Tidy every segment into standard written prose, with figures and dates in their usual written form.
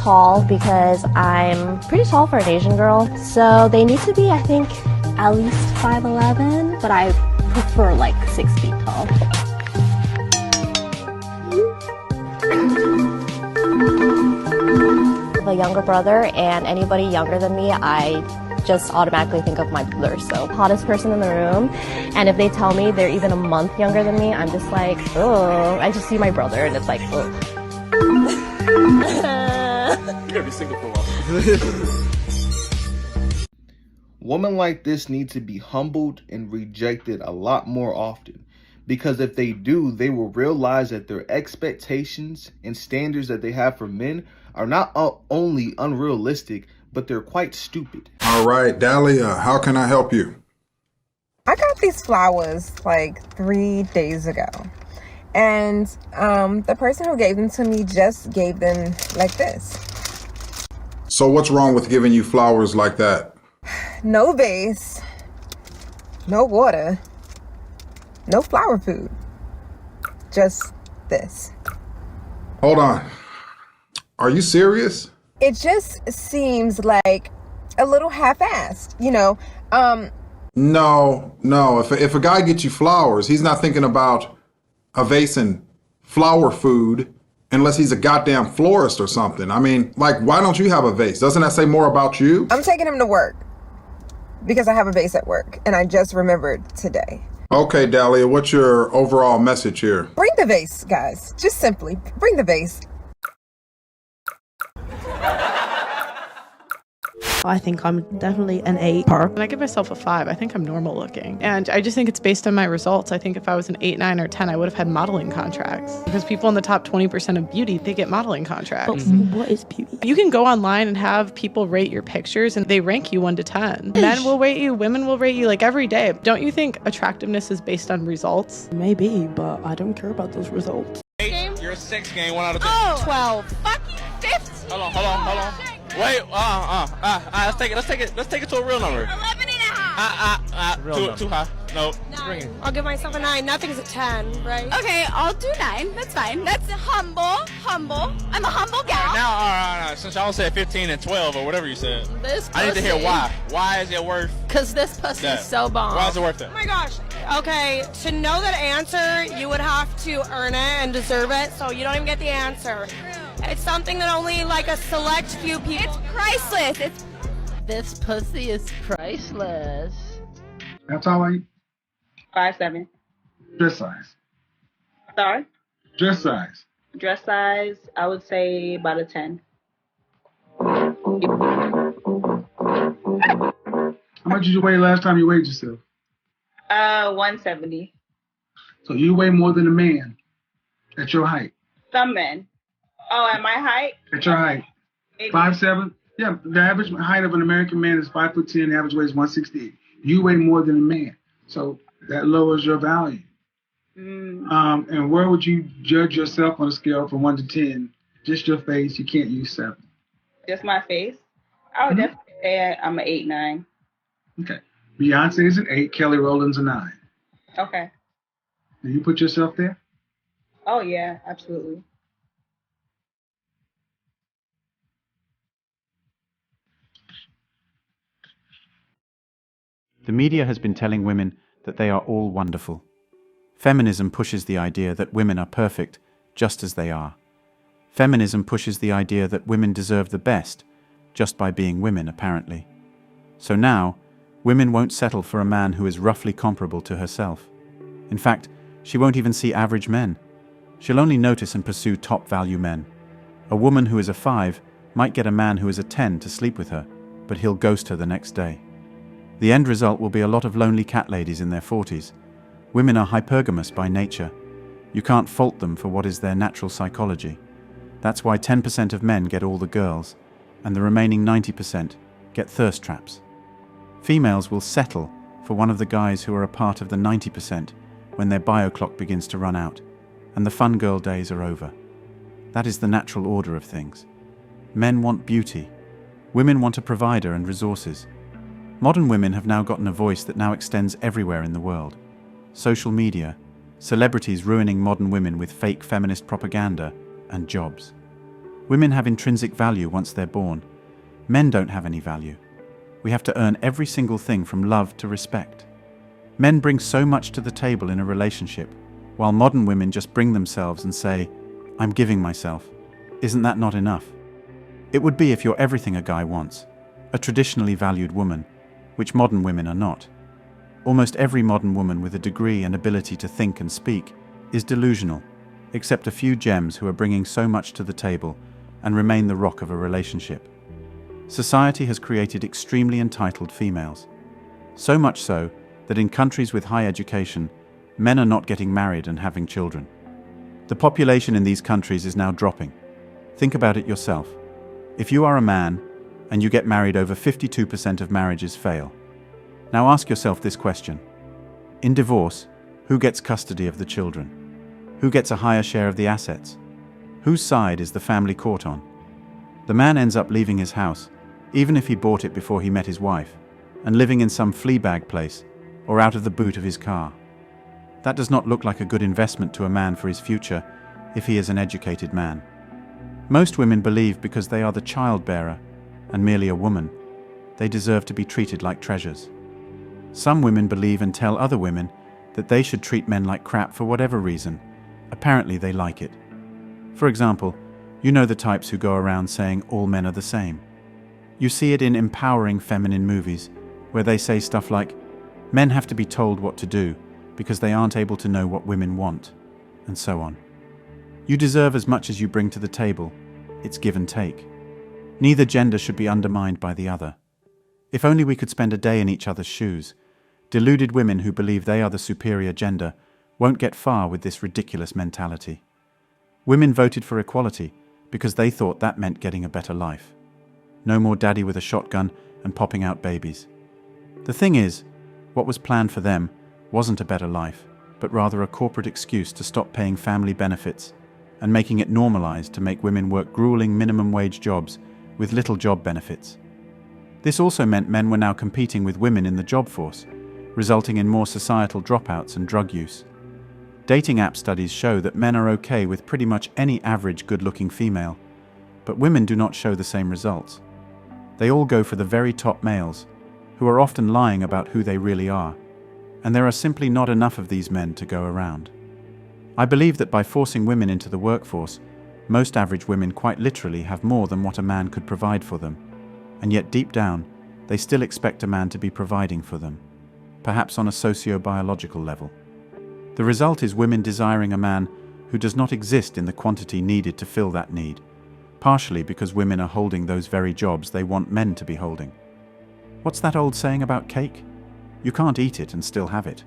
tall because I'm pretty tall for an Asian girl. So they need to be, I think, at least 5'11", but I prefer like 6 feet tall. I have a younger brother, and anybody younger than me, I just automatically think of my brother. So hottest person in the room, and if they tell me they're even a month younger than me, I'm just like, oh, I just see my brother and it's like, oh. You gotta be single for a while. Women like this need to be humbled and rejected a lot more often, because if they do, they will realize that their expectations and standards that they have for men are not only unrealistic, but they're quite stupid. All right, Dahlia, how can I help you? I got these flowers like 3 days ago, and the person who gave them to me just gave them like this. So what's wrong with giving you flowers like that? No vase, no water, no flower food, just this. Hold on. Are you serious? It just seems like a little half-assed, you know. No. If a guy gets you flowers, he's not thinking about a vase and flower food unless he's a goddamn florist or something. I mean, like, why don't you have a vase? Doesn't that say more about you? I'm taking him to work because I have a vase at work, and I just remembered today. Okay, Dahlia, what's your overall message here? Bring the vase, guys. Just simply bring the vase. I think I'm definitely an 8. And I give myself a 5. I think I'm normal looking. And I just think it's based on my results. I think if I was an 8, 9, or 10, I would have had modeling contracts. Because people in the top 20% of beauty, they get modeling contracts. But what is beauty? You can go online and have people rate your pictures, and they rank you 1 to 10. Men will rate you, women will rate you, like every day. Don't you think attractiveness is based on results? Maybe, but I don't care about those results. 8, you're a 6 game, 1 out of 10. Oh, 12. Fucking 15. Hold on. Wait, let's take it to a real number. 11 and a half. Too high. No. 9. I'll give myself a 9. Nothing's a 10, right? Okay, I'll do 9. That's fine. That's humble. I'm a humble gal. Now, all right. Since y'all said 15 and 12 or whatever you said, This pussy. I need to hear why. Why is it worth? Because this pussy that? is so bomb. Why is it worth it? Oh my gosh. Okay, to know that answer, you would have to earn it and deserve it, so you don't even get the answer. It's something that only like a select few people. It's priceless. This pussy is priceless. How tall are you? 5'7". Dress size. Sorry? Dress size. Dress size, I would say about a 10. How much did you weigh last time you weighed yourself? 170. So you weigh more than a man at your height. Some men. Oh, at my height? At your height. 5'7"? Yeah, the average height of an American man is 5'10". The average weight is 168. You weigh more than a man. So that lowers your value. And where would you judge yourself on a scale from 1 to 10? Just your face. You can't use 7. Just my face? I would definitely say I'm an 8, 9. Okay. Beyonce is an 8. Kelly Rowland's a 9. Okay. Do you put yourself there? Oh, yeah, absolutely. The media has been telling women that they are all wonderful. Feminism pushes the idea that women are perfect just as they are. Feminism pushes the idea that women deserve the best just by being women, apparently. So now, women won't settle for a man who is roughly comparable to herself. In fact, she won't even see average men. She'll only notice and pursue top-value men. A woman who is a 5 might get a man who is a 10 to sleep with her, but he'll ghost her the next day. The end result will be a lot of lonely cat ladies in their 40s. Women are hypergamous by nature. You can't fault them for what is their natural psychology. That's why 10% of men get all the girls, and the remaining 90% get thirst traps. Females will settle for one of the guys who are a part of the 90% when their bio clock begins to run out, and the fun girl days are over. That is the natural order of things. Men want beauty. Women want a provider and resources. Modern women have now gotten a voice that now extends everywhere in the world. Social media, celebrities ruining modern women with fake feminist propaganda, and jobs. Women have intrinsic value once they're born. Men don't have any value. We have to earn every single thing from love to respect. Men bring so much to the table in a relationship, while modern women just bring themselves and say, "I'm giving myself." Isn't that not enough? It would be if you're everything a guy wants, a traditionally valued woman, which modern women are not. Almost every modern woman with a degree and ability to think and speak is delusional, except a few gems who are bringing so much to the table and remain the rock of a relationship. Society has created extremely entitled females. So much so that in countries with high education, men are not getting married and having children. The population in these countries is now dropping. Think about it yourself. If you are a man and you get married, over 52% of marriages fail. Now ask yourself this question. In divorce, who gets custody of the children? Who gets a higher share of the assets? Whose side is the family court on? The man ends up leaving his house, even if he bought it before he met his wife, and living in some flea bag place or out of the boot of his car. That does not look like a good investment to a man for his future if he is an educated man. Most women believe because they are the child bearer and merely a woman, they deserve to be treated like treasures. Some women believe and tell other women that they should treat men like crap for whatever reason. Apparently they like it. For example, you know the types who go around saying all men are the same. You see it in empowering feminine movies, where they say stuff like, men have to be told what to do because they aren't able to know what women want, and so on. You deserve as much as you bring to the table. It's give and take. Neither gender should be undermined by the other. If only we could spend a day in each other's shoes. Deluded women who believe they are the superior gender won't get far with this ridiculous mentality. Women voted for equality because they thought that meant getting a better life. No more daddy with a shotgun and popping out babies. The thing is, what was planned for them wasn't a better life, but rather a corporate excuse to stop paying family benefits and making it normalized to make women work grueling minimum wage jobs with little job benefits. This also meant men were now competing with women in the job force, resulting in more societal dropouts and drug use. Dating app studies show that men are okay with pretty much any average good-looking female, but women do not show the same results. They all go for the very top males, who are often lying about who they really are, and there are simply not enough of these men to go around. I believe that by forcing women into the workforce, most average women quite literally have more than what a man could provide for them, and yet deep down, they still expect a man to be providing for them, perhaps on a socio-biological level. The result is women desiring a man who does not exist in the quantity needed to fill that need, partially because women are holding those very jobs they want men to be holding. What's that old saying about cake? You can't eat it and still have it.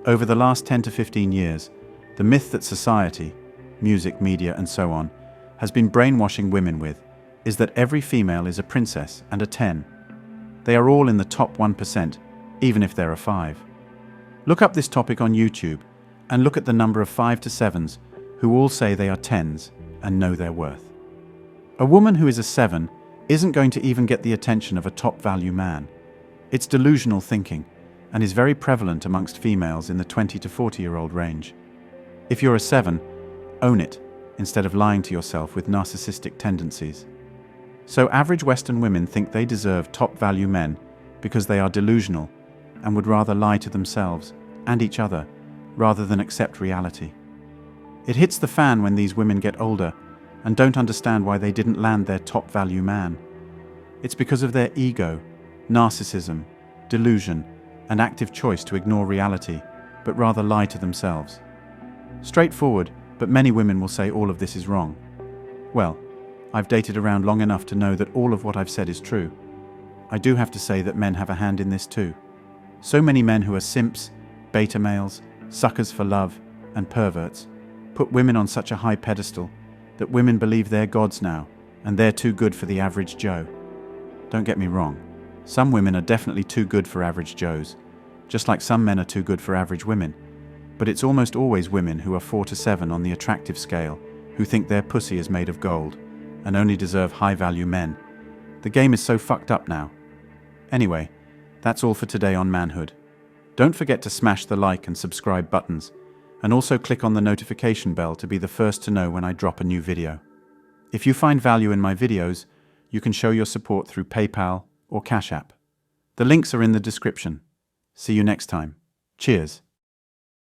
Over the last 10 to 15 years, the myth that society, music, media, and so on, has been brainwashing women with is that every female is a princess and a 10. They are all in the top 1%, even if there are 5. Look up this topic on YouTube and look at the number of 5 to 7s who all say they are 10s and know their worth. A woman who is a 7 isn't going to even get the attention of a top-value man. It's delusional thinking and is very prevalent amongst females in the 20 to 40-year-old range. If you're a 7, own it instead of lying to yourself with narcissistic tendencies. So average Western women think they deserve top-value men because they are delusional and would rather lie to themselves and each other rather than accept reality. It hits the fan when these women get older and don't understand why they didn't land their top-value man. It's because of their ego, narcissism, delusion, and active choice to ignore reality, but rather lie to themselves. Straightforward, but many women will say all of this is wrong. Well, I've dated around long enough to know that all of what I've said is true. I do have to say that men have a hand in this too. So many men who are simps, beta males, suckers for love, and perverts put women on such a high pedestal that women believe they're gods now, and they're too good for the average Joe. Don't get me wrong, some women are definitely too good for average Joes, just like some men are too good for average women, but it's almost always women who are 4 to 7 on the attractive scale who think their pussy is made of gold and only deserve high-value men. The game is so fucked up now. Anyway, that's all for today on Manhood. Don't forget to smash the like and subscribe buttons, and also click on the notification bell to be the first to know when I drop a new video. If you find value in my videos, you can show your support through PayPal or Cash App. The links are in the description. See you next time. Cheers.